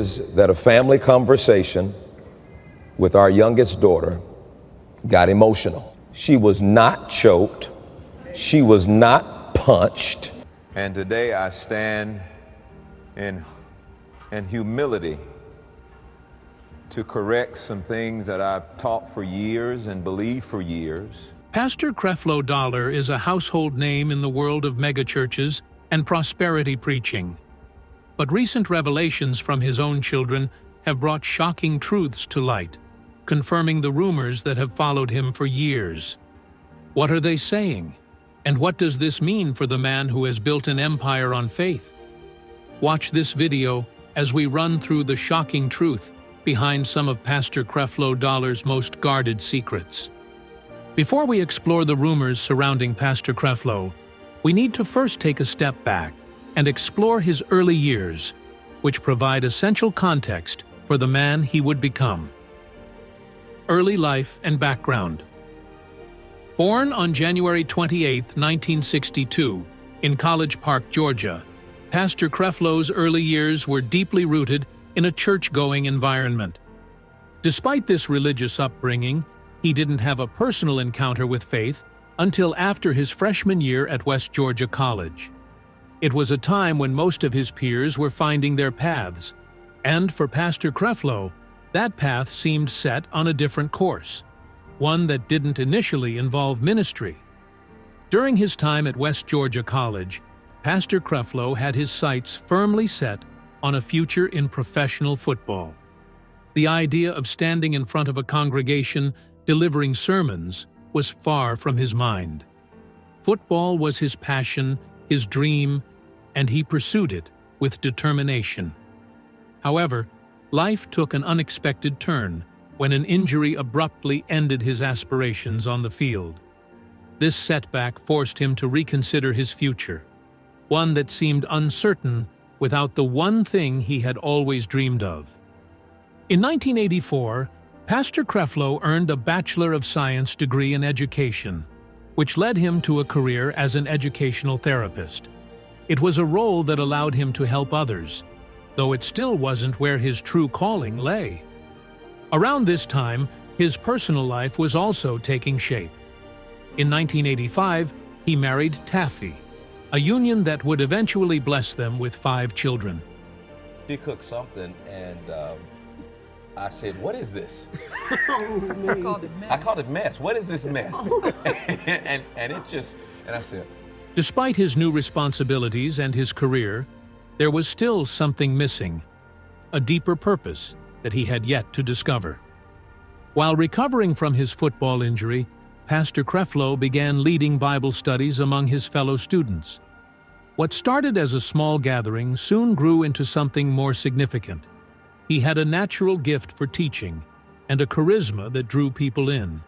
is that a family conversation with our youngest daughter got emotional. She was not choked. She was not punched. And today I stand in humility to correct some things that I've taught for years and believed for years. Pastor Creflo Dollar is a household name in the world of megachurches and prosperity preaching. But recent revelations from his own children have brought shocking truths to light, confirming the rumors that have followed him for years. What are they saying? And what does this mean for the man who has built an empire on faith? Watch this video as we run through the shocking truth behind some of Pastor Creflo Dollar's most guarded secrets. Before we explore the rumors surrounding Pastor Creflo, we need to first take a step back and explore his early years, which provide essential context for the man he would become. Early life and background. Born on January 28, 1962, in College Park, Georgia, Pastor Creflo's early years were deeply rooted in a church-going environment. Despite this religious upbringing, he didn't have a personal encounter with faith until after his freshman year at West Georgia College. It was a time when most of his peers were finding their paths, and for Pastor Creflo, that path seemed set on a different course, one that didn't initially involve ministry. During his time at West Georgia College, Pastor Creflo had his sights firmly set on a future in professional football. The idea of standing in front of a congregation delivering sermons was far from his mind. Football was his passion, his dream, and he pursued it with determination. However, life took an unexpected turn when an injury abruptly ended his aspirations on the field. This setback forced him to reconsider his future, one that seemed uncertain without the one thing he had always dreamed of. In 1984, Pastor Creflo earned a Bachelor of Science degree in education, which led him to a career as an educational therapist. It was a role that allowed him to help others, though it still wasn't where his true calling lay. Around this time, his personal life was also taking shape. In 1985, he married Taffy, a union that would eventually bless them with 5 children. She cooked something and I said, "What is this?" I called it mess. I called it mess. What is this mess? and I said, Despite his new responsibilities and his career, there was still something missing, a deeper purpose that he had yet to discover. While recovering from his football injury, Pastor Creflo began leading Bible studies among his fellow students. What started as a small gathering soon grew into something more significant. He had a natural gift for teaching and a charisma that drew people in.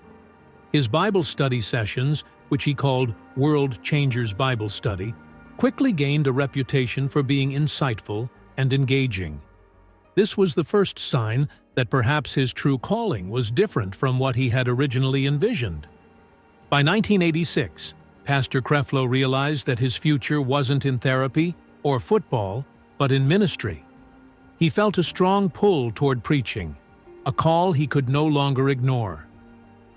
His Bible study sessions, which he called World Changers Bible Study, quickly gained a reputation for being insightful and engaging. This was the first sign that perhaps his true calling was different from what he had originally envisioned. By 1986, Pastor Creflo realized that his future wasn't in therapy or football, but in ministry. He felt a strong pull toward preaching, a call he could no longer ignore.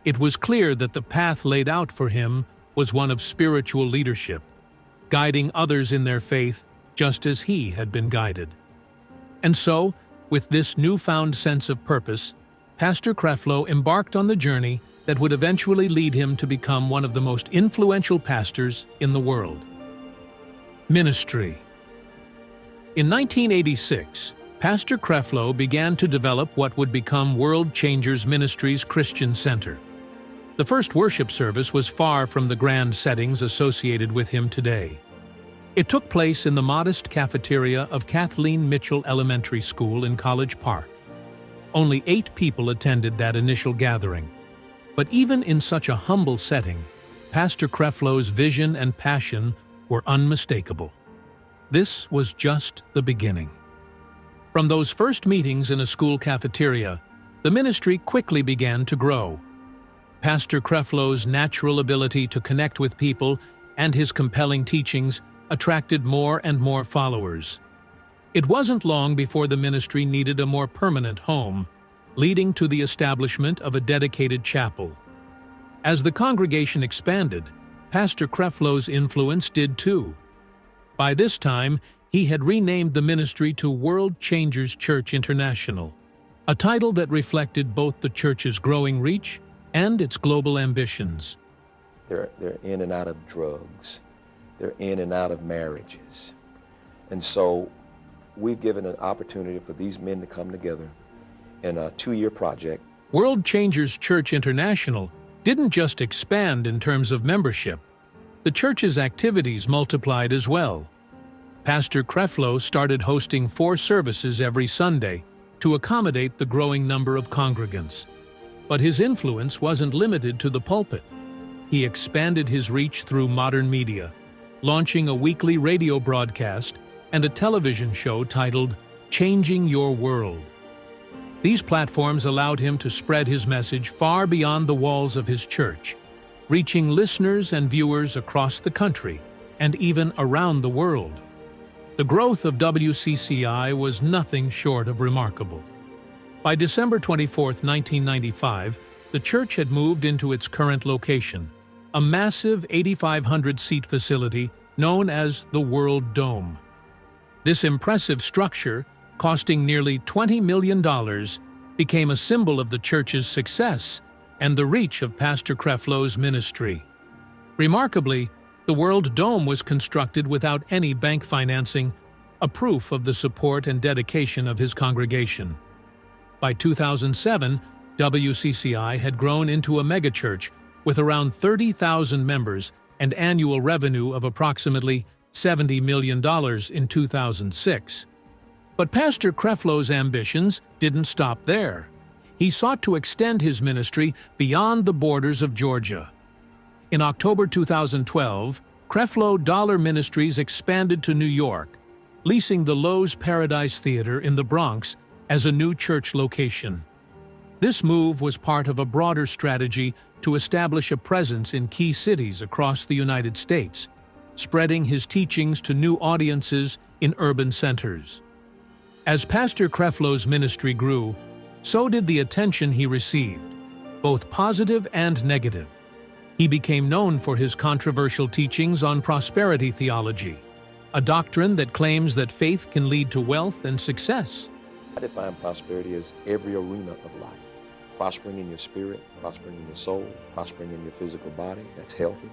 It was clear that the path laid out for him was one of spiritual leadership, guiding others in their faith just as he had been guided. And so, with this newfound sense of purpose, Pastor Creflo embarked on the journey that would eventually lead him to become one of the most influential pastors in the world. Ministry. In 1986, Pastor Creflo began to develop what would become World Changers Ministries Christian Center. The first worship service was far from the grand settings associated with him today. It took place in the modest cafeteria of Kathleen Mitchell Elementary School in College Park. Only 8 people attended that initial gathering. But even in such a humble setting, Pastor Creflo's vision and passion were unmistakable. This was just the beginning. From those first meetings in a school cafeteria, the ministry quickly began to grow. Pastor Creflo's natural ability to connect with people and his compelling teachings attracted more and more followers. It wasn't long before the ministry needed a more permanent home, leading to the establishment of a dedicated chapel. As the congregation expanded, Pastor Creflo's influence did too. By this time, he had renamed the ministry to World Changers Church International, a title that reflected both the church's growing reach and its global ambitions. They're in and out of drugs. They're in and out of marriages. And so we've given an opportunity for these men to come together in a 2-year project. World Changers Church International didn't just expand in terms of membership. The church's activities multiplied as well. Pastor Creflo started hosting 4 services every Sunday to accommodate the growing number of congregants. But his influence wasn't limited to the pulpit. He expanded his reach through modern media, launching a weekly radio broadcast and a television show titled Changing Your World. These platforms allowed him to spread his message far beyond the walls of his church, reaching listeners and viewers across the country and even around the world. The growth of WCCI was nothing short of remarkable. By December 24, 1995, the church had moved into its current location, a massive 8,500-seat facility known as the World Dome. This impressive structure, costing nearly $20 million, became a symbol of the church's success and the reach of Pastor Creflo's ministry. Remarkably, the World Dome was constructed without any bank financing, a proof of the support and dedication of his congregation. By 2007, WCCI had grown into a megachurch with around 30,000 members and annual revenue of approximately $70 million in 2006. But Pastor Creflo's ambitions didn't stop there. He sought to extend his ministry beyond the borders of Georgia. In October 2012, Creflo Dollar Ministries expanded to New York, leasing the Lowe's Paradise Theater in the Bronx as a new church location. This move was part of a broader strategy to establish a presence in key cities across the United States, spreading his teachings to new audiences in urban centers. As Pastor Creflo's ministry grew, so did the attention he received, both positive and negative. He became known for his controversial teachings on prosperity theology, a doctrine that claims that faith can lead to wealth and success. I define prosperity as every arena of life. Prospering in your spirit, prospering in your soul, prospering in your physical body, that's healthy,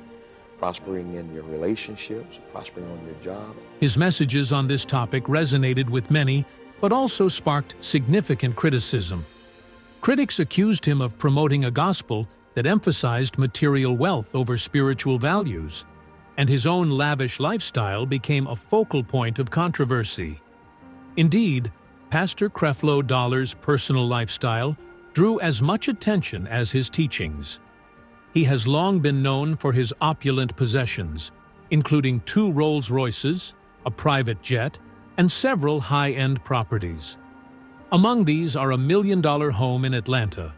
prospering in your relationships, prospering on your job. His messages on this topic resonated with many, but also sparked significant criticism. Critics accused him of promoting a gospel that emphasized material wealth over spiritual values, and his own lavish lifestyle became a focal point of controversy. Indeed, Pastor Creflo Dollar's personal lifestyle drew as much attention as his teachings. He has long been known for his opulent possessions, including 2 Rolls-Royces, a private jet, and several high-end properties. Among these are a $1 million home in Atlanta,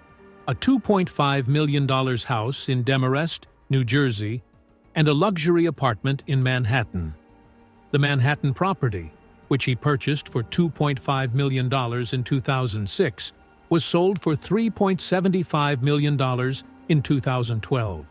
a $2.5 million house in Demarest, New Jersey, and a luxury apartment in Manhattan. The Manhattan property, which he purchased for $2.5 million in 2006, was sold for $3.75 million in 2012.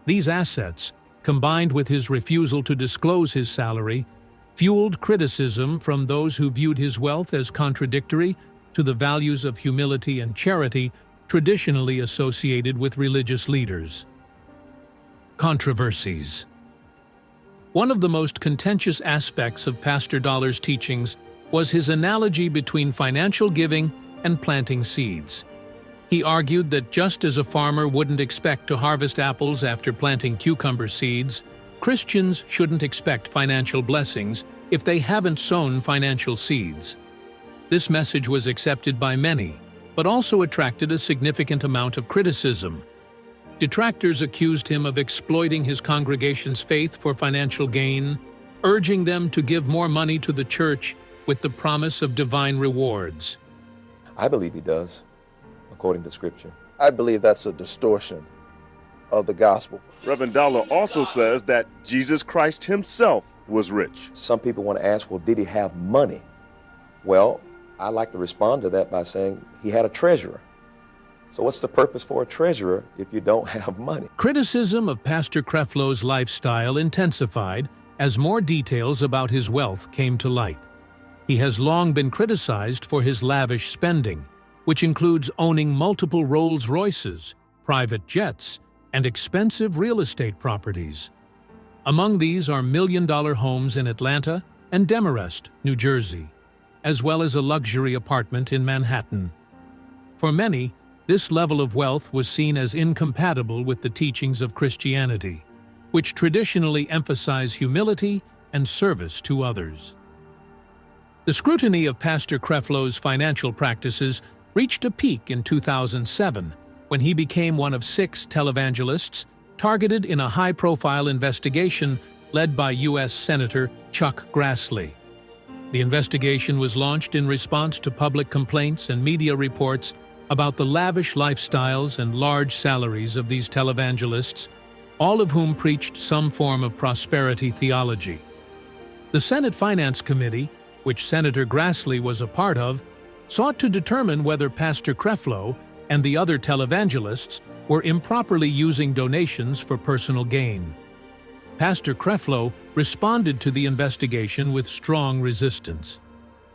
These assets, combined with his refusal to disclose his salary, fueled criticism from those who viewed his wealth as contradictory to the values of humility and charity traditionally associated with religious leaders. Controversies. One of the most contentious aspects of Pastor Dollar's teachings was his analogy between financial giving and planting seeds. He argued that just as a farmer wouldn't expect to harvest apples after planting cucumber seeds, Christians shouldn't expect financial blessings if they haven't sown financial seeds. This message was accepted by many, but also attracted a significant amount of criticism. Detractors accused him of exploiting his congregation's faith for financial gain, urging them to give more money to the church with the promise of divine rewards. I believe he does, according to Scripture. I believe that's a distortion of the gospel. Reverend Dollar also says that Jesus Christ himself was rich. Some people want to ask, well, did he have money? Well, I like to respond to that by saying he had a treasurer. So what's the purpose for a treasurer if you don't have money? Criticism of Pastor Creflo's lifestyle intensified as more details about his wealth came to light. He has long been criticized for his lavish spending, which includes owning multiple Rolls-Royces, private jets, and expensive real estate properties. Among these are million-dollar homes in Atlanta and Demarest, New Jersey, as well as a luxury apartment in Manhattan. For many, this level of wealth was seen as incompatible with the teachings of Christianity, which traditionally emphasize humility and service to others. The scrutiny of Pastor Creflo's financial practices reached a peak in 2007 when he became one of 6 televangelists targeted in a high-profile investigation led by U.S. Senator Chuck Grassley. The investigation was launched in response to public complaints and media reports about the lavish lifestyles and large salaries of these televangelists, all of whom preached some form of prosperity theology. The Senate Finance Committee, which Senator Grassley was a part of, sought to determine whether Pastor Creflo and the other televangelists were improperly using donations for personal gain. Pastor Creflo responded to the investigation with strong resistance.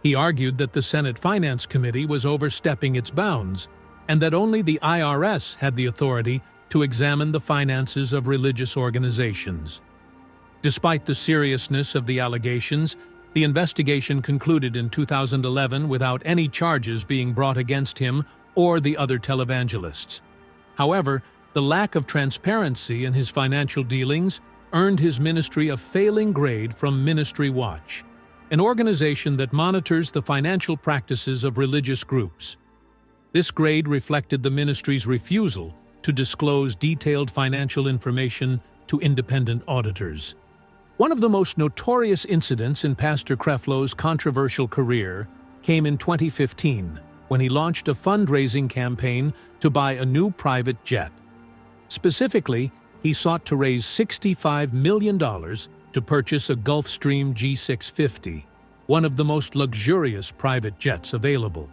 He argued that the Senate Finance Committee was overstepping its bounds and that only the IRS had the authority to examine the finances of religious organizations. Despite the seriousness of the allegations, the investigation concluded in 2011 without any charges being brought against him or the other televangelists. However, the lack of transparency in his financial dealings earned his ministry a failing grade from Ministry Watch, an organization that monitors the financial practices of religious groups. This grade reflected the ministry's refusal to disclose detailed financial information to independent auditors. One of the most notorious incidents in Pastor Creflo's controversial career came in 2015, when he launched a fundraising campaign to buy a new private jet. Specifically, he sought to raise $65 million to purchase a Gulfstream G650, one of the most luxurious private jets available.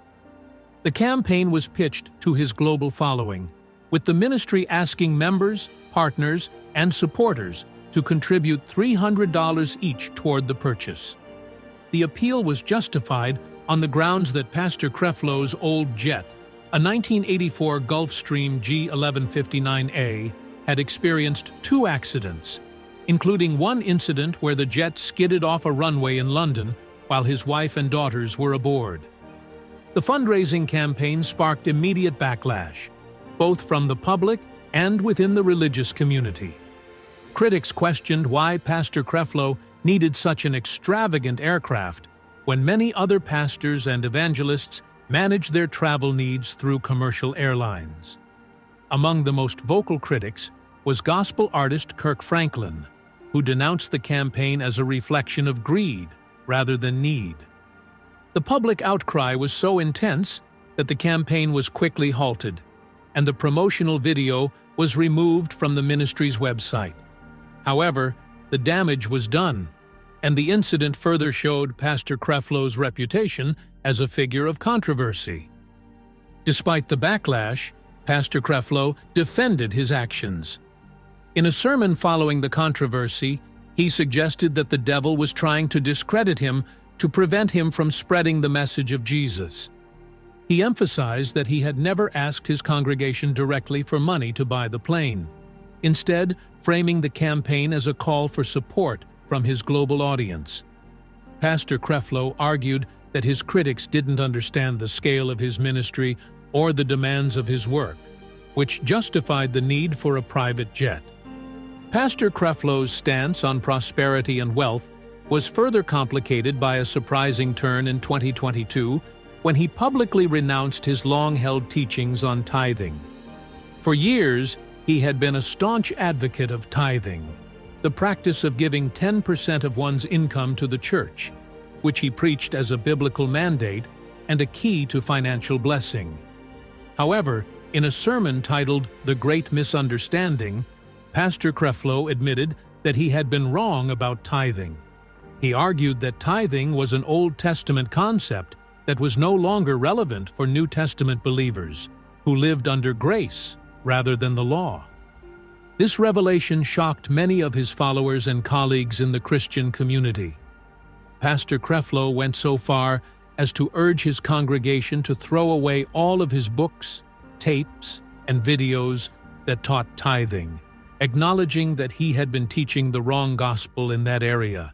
The campaign was pitched to his global following, with the ministry asking members, partners, and supporters to contribute $300 each toward the purchase. The appeal was justified on the grounds that Pastor Creflo's old jet, a 1984 Gulfstream G1159A, had experienced 2 accidents, including one incident where the jet skidded off a runway in London while his wife and daughters were aboard. The fundraising campaign sparked immediate backlash, both from the public and within the religious community. Critics questioned why Pastor Creflo needed such an extravagant aircraft when many other pastors and evangelists managed their travel needs through commercial airlines. Among the most vocal critics was gospel artist Kirk Franklin, who denounced the campaign as a reflection of greed rather than need. The public outcry was so intense that the campaign was quickly halted, and the promotional video was removed from the ministry's website. However, the damage was done, and the incident further showed Pastor Creflo's reputation as a figure of controversy. Despite the backlash, Pastor Creflo defended his actions. In a sermon following the controversy, he suggested that the devil was trying to discredit him to prevent him from spreading the message of Jesus. He emphasized that he had never asked his congregation directly for money to buy the plane, instead framing the campaign as a call for support from his global audience. Pastor Creflo argued that his critics didn't understand the scale of his ministry or the demands of his work, which justified the need for a private jet. Pastor Creflo's stance on prosperity and wealth was further complicated by a surprising turn in 2022 when he publicly renounced his long-held teachings on tithing. For years, he had been a staunch advocate of tithing, the practice of giving 10% of one's income to the church, which he preached as a biblical mandate and a key to financial blessing. However, in a sermon titled "The Great Misunderstanding," Pastor Creflo admitted that he had been wrong about tithing. He argued that tithing was an Old Testament concept that was no longer relevant for New Testament believers who lived under grace rather than the law. This revelation shocked many of his followers and colleagues in the Christian community. Pastor Creflo went so far as to urge his congregation to throw away all of his books, tapes, and videos that taught tithing, acknowledging that he had been teaching the wrong gospel in that area.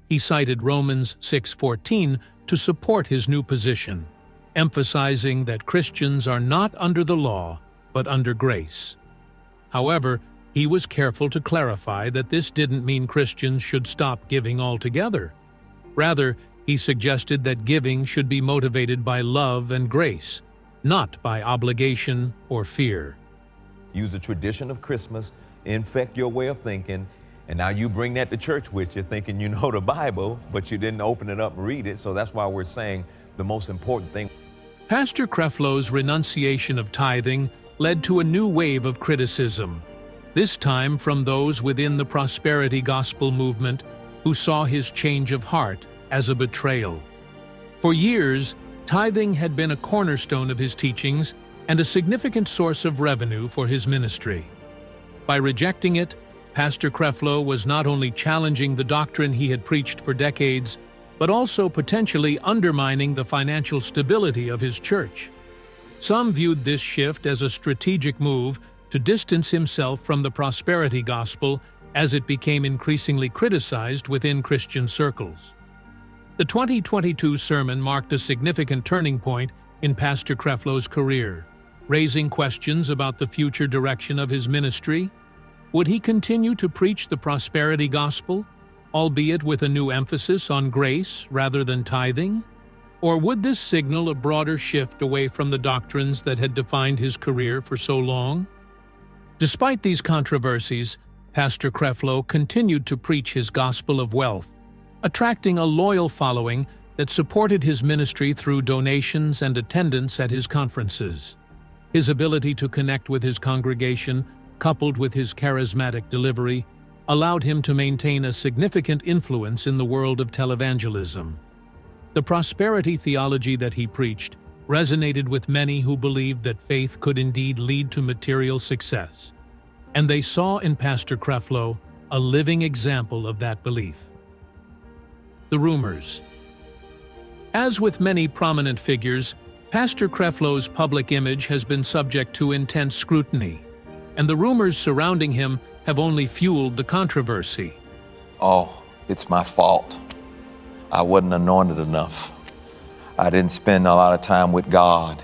He cited Romans 6:14 to support his new position, emphasizing that Christians are not under the law, but under grace. However, he was careful to clarify that this didn't mean Christians should stop giving altogether. Rather, he suggested that giving should be motivated by love and grace, not by obligation or fear. Use the tradition of Christmas, infect your way of thinking, and now you bring that to church with you, thinking you know the Bible, but you didn't open it up and read it, so that's why we're saying the most important thing. Pastor Creflo's renunciation of tithing led to a new wave of criticism, this time from those within the prosperity gospel movement who saw his change of heart as a betrayal. For years, tithing had been a cornerstone of his teachings and a significant source of revenue for his ministry. By rejecting it, Pastor Creflo was not only challenging the doctrine he had preached for decades, but also potentially undermining the financial stability of his church. Some viewed this shift as a strategic move to distance himself from the prosperity gospel as it became increasingly criticized within Christian circles. The 2022 sermon marked a significant turning point in Pastor Creflo's career, raising questions about the future direction of his ministry. Would he continue to preach the prosperity gospel, albeit with a new emphasis on grace rather than tithing? Or would this signal a broader shift away from the doctrines that had defined his career for so long? Despite these controversies, Pastor Creflo continued to preach his gospel of wealth, attracting a loyal following that supported his ministry through donations and attendance at his conferences. His ability to connect with his congregation, coupled with his charismatic delivery, allowed him to maintain a significant influence in the world of televangelism. The prosperity theology that he preached resonated with many who believed that faith could indeed lead to material success, and they saw in Pastor Creflo a living example of that belief. The rumors. As with many prominent figures, Pastor Creflo's public image has been subject to intense scrutiny, and the rumors surrounding him have only fueled the controversy. Oh, it's my fault. I wasn't anointed enough. I didn't spend a lot of time with God.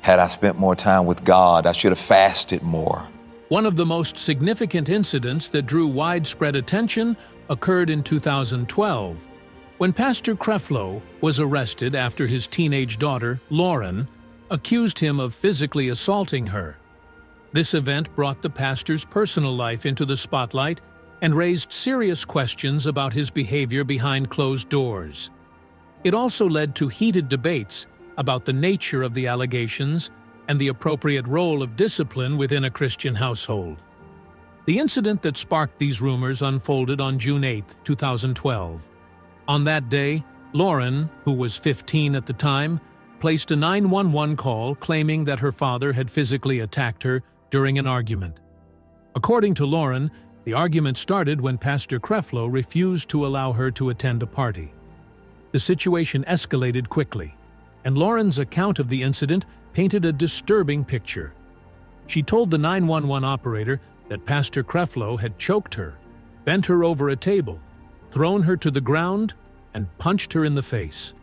Had I spent more time with God, I should have fasted more. One of the most significant incidents that drew widespread attention occurred in 2012, when Pastor Creflo was arrested after his teenage daughter, Lauren, accused him of physically assaulting her. This event brought the pastor's personal life into the spotlight and raised serious questions about his behavior behind closed doors. It also led to heated debates about the nature of the allegations and the appropriate role of discipline within a Christian household. The incident that sparked these rumors unfolded on June 8, 2012. On that day, Lauren, who was 15 at the time, placed a 911 call claiming that her father had physically attacked her during an argument. According to Lauren, the argument started when Pastor Creflo refused to allow her to attend a party. The situation escalated quickly, and Lauren's account of the incident painted a disturbing picture. She told the 911 operator that Pastor Creflo had choked her, bent her over a table, thrown her to the ground, and punched her in the face.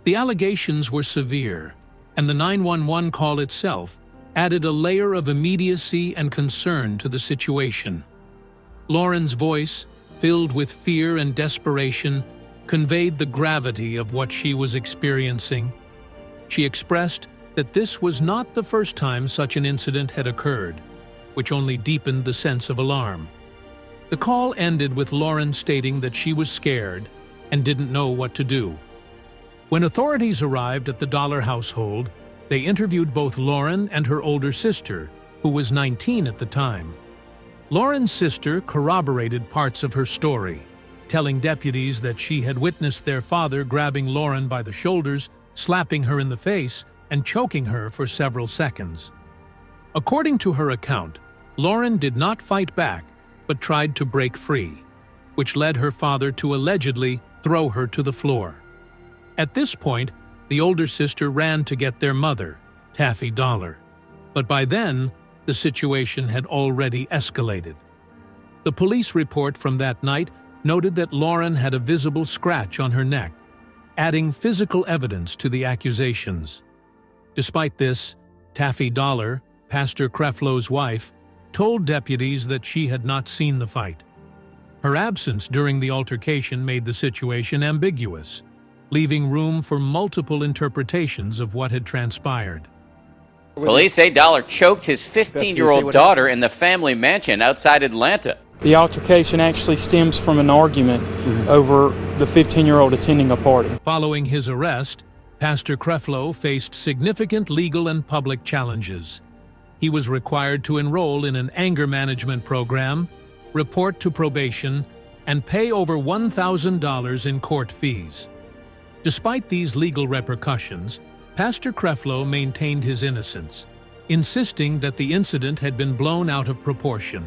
The allegations were severe, and the 911 call itself added a layer of immediacy and concern to the situation. Lauren's voice, filled with fear and desperation, conveyed the gravity of what she was experiencing. She expressed that this was not the first time such an incident had occurred, which only deepened the sense of alarm. The call ended with Lauren stating that she was scared and didn't know what to do. When authorities arrived at the Dollar household, they interviewed both Lauren and her older sister, who was 19 at the time. Lauren's sister corroborated parts of her story, telling deputies that she had witnessed their father grabbing Lauren by the shoulders slapping her in the face and choking her for several seconds. According to her account, Lauren did not fight back, but tried to break free, which led her father to allegedly throw her to the floor. At this point, the older sister ran to get their mother, Taffy Dollar, but by then, the situation had already escalated. The police report from that night noted that Lauren had a visible scratch on her neck, adding physical evidence to the accusations. Despite this, Taffy Dollar, Pastor Creflo's wife, told deputies that she had not seen the fight. Her absence during the altercation made the situation ambiguous, leaving room for multiple interpretations of what had transpired. Police say Dollar choked his 15-year-old daughter in the family mansion outside Atlanta. The altercation actually stems from an argument over the 15-year-old attending a party. Following his arrest, Pastor Creflo faced significant legal and public challenges. He was required to enroll in an anger management program, report to probation, and pay over $1,000 in court fees. Despite these legal repercussions, Pastor Creflo maintained his innocence, insisting that the incident had been blown out of proportion.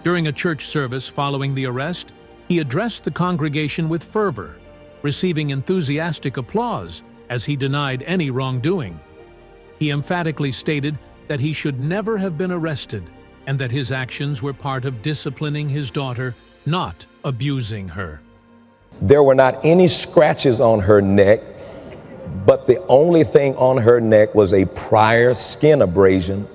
During a church service following the arrest, he addressed the congregation with fervor, receiving enthusiastic applause as he denied any wrongdoing. He emphatically stated that he should never have been arrested and that his actions were part of disciplining his daughter, not abusing her. There were not any scratches on her neck, but the only thing on her neck was a prior skin abrasion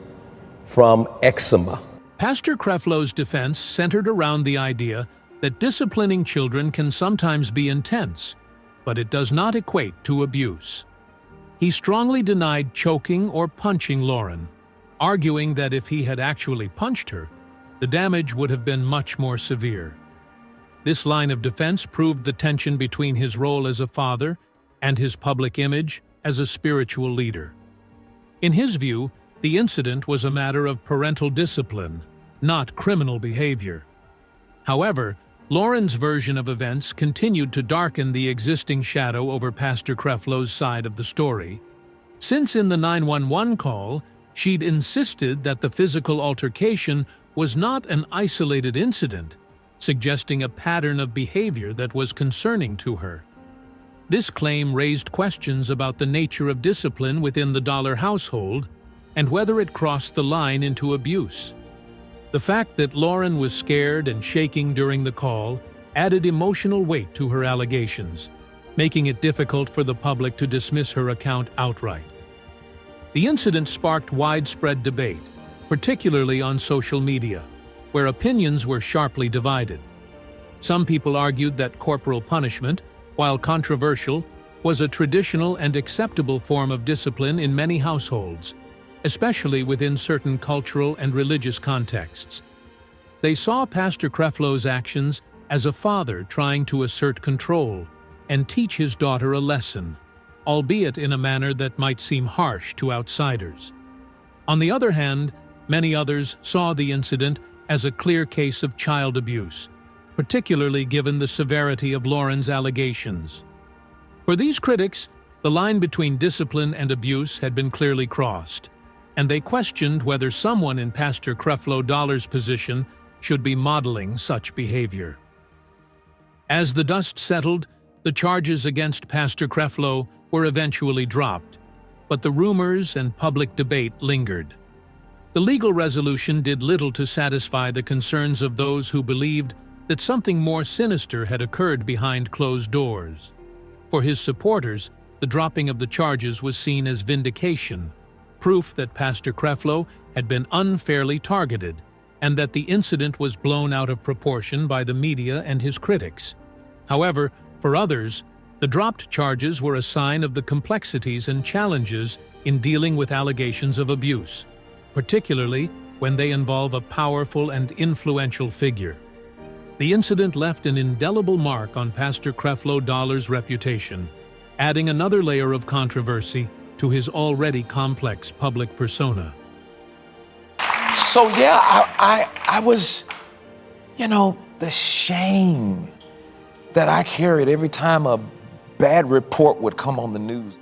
from eczema. Pastor Creflo's defense centered around the idea that disciplining children can sometimes be intense, but it does not equate to abuse. He strongly denied choking or punching Lauren, arguing that if he had actually punched her, the damage would have been much more severe. This line of defense proved the tension between his role as a father and his public image as a spiritual leader. In his view, the incident was a matter of parental discipline, not criminal behavior. However, Lauren's version of events continued to darken the existing shadow over Pastor Creflo's side of the story, since in the 911 call, she'd insisted that the physical altercation was not an isolated incident, suggesting a pattern of behavior that was concerning to her. This claim raised questions about the nature of discipline within the Dollar household and whether it crossed the line into abuse. The fact that Lauren was scared and shaking during the call added emotional weight to her allegations, making it difficult for the public to dismiss her account outright. The incident sparked widespread debate, particularly on social media, where opinions were sharply divided. Some people argued that corporal punishment, while controversial, was a traditional and acceptable form of discipline in many households, especially within certain cultural and religious contexts. They saw Pastor Creflo's actions as a father trying to assert control and teach his daughter a lesson, albeit in a manner that might seem harsh to outsiders. On the other hand, many others saw the incident as a clear case of child abuse, particularly given the severity of Lauren's allegations. For these critics, the line between discipline and abuse had been clearly crossed, and they questioned whether someone in Pastor Creflo Dollar's position should be modeling such behavior. As the dust settled, the charges against Pastor Creflo were eventually dropped, but the rumors and public debate lingered. The legal resolution did little to satisfy the concerns of those who believed that something more sinister had occurred behind closed doors. For his supporters, the dropping of the charges was seen as vindication, proof that Pastor Creflo had been unfairly targeted, and that the incident was blown out of proportion by the media and his critics. However, for others, the dropped charges were a sign of the complexities and challenges in dealing with allegations of abuse, particularly when they involve a powerful and influential figure. The incident left an indelible mark on Pastor Creflo Dollar's reputation, adding another layer of controversy to his already complex public persona. So yeah, I was, the shame that I carried every time a bad report would come on the news.